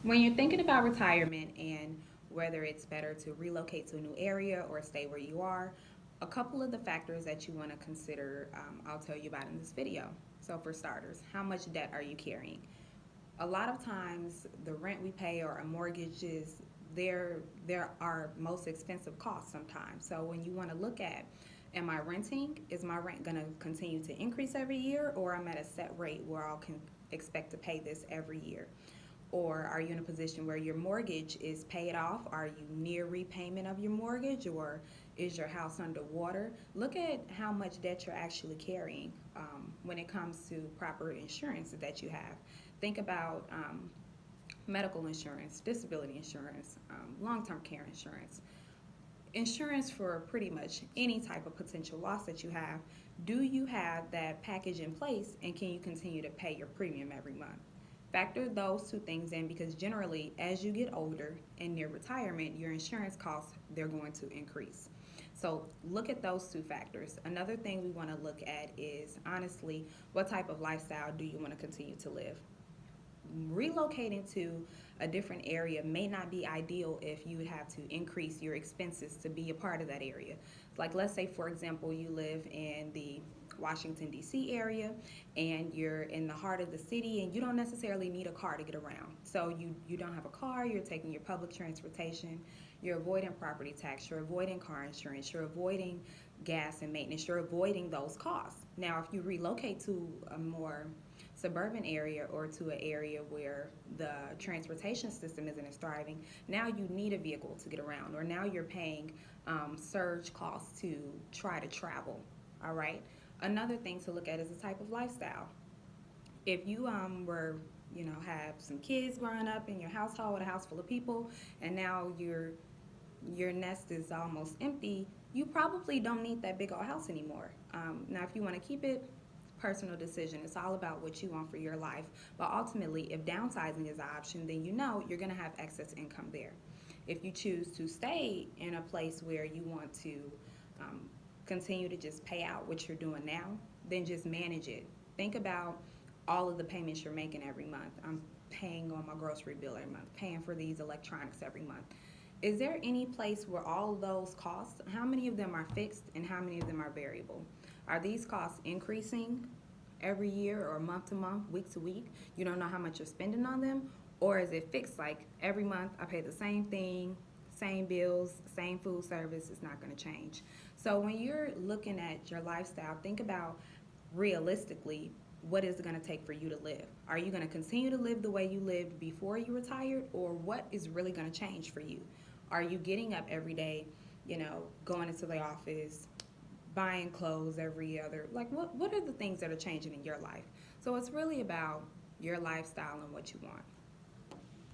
When you're thinking about retirement and whether it's better to relocate to a new area or stay where you are, a couple of the factors that you want to consider, I'll tell you about in this video. So, for starters, how much debt are you carrying? A lot of times, the rent we pay or our mortgages, there are most expensive costs sometimes. So, when you want to look at, am I renting? Is my rent going to continue to increase every year, or I'm at a set rate where I can expect to pay this every year? Or are you in a position where your mortgage is paid off? Are you near repayment of your mortgage, or is your house underwater? Look at how much debt you're actually carrying when it comes to proper insurance that you have. Think about medical insurance, disability insurance, long term care insurance, insurance for pretty much any type of potential loss that you have. Do you have that package in place, and can you continue to pay your premium every month? Factor those two things in, because generally as you get older and near retirement, your insurance costs, they're going to increase. So look at those two factors. Another thing we want to look at is, honestly, what type of lifestyle do you want to continue to live? Relocating to a different area may not be ideal if you would have to increase your expenses to be a part of that area. Like, let's say, for example, you live in the Washington, D.C. area, and you're in the heart of the city, and you don't necessarily need a car to get around. So you don't have a car, you're taking your public transportation, you're avoiding property tax, you're avoiding car insurance, you're avoiding gas and maintenance, you're avoiding those costs. Now, if you relocate to a more suburban area or to an area where the transportation system isn't as thriving, now you need a vehicle to get around, or now you're paying surge costs to try to travel. All right. Another thing to look at is the type of lifestyle. If you were, have some kids growing up in your household, a house full of people, and now your nest is almost empty, you probably don't need that big old house anymore. Now, if you want to keep it, personal decision. It's all about what you want for your life. But ultimately, if downsizing is an option, then you know you're going to have excess income there. If you choose to stay in a place where you want to um, continue to just pay out what you're doing now, then just manage it. Think about all of the payments you're making every month. I'm paying on my grocery bill every month, paying for these electronics every month. Is there any place where all of those costs, how many of them are fixed and how many of them are variable? Are these costs increasing every year or month to month, week to week? You don't know how much you're spending on them? Or is it fixed, like every month I pay the same thing, same bills, same food service, it's not going to change? So when you're looking at your lifestyle, think about realistically, what is it going to take for you to live? Are you going to continue to live the way you lived before you retired, or what is really going to change for you? Are you getting up every day, going into the office, buying clothes every other, like, what are the things that are changing in your life? So it's really about your lifestyle and what you want.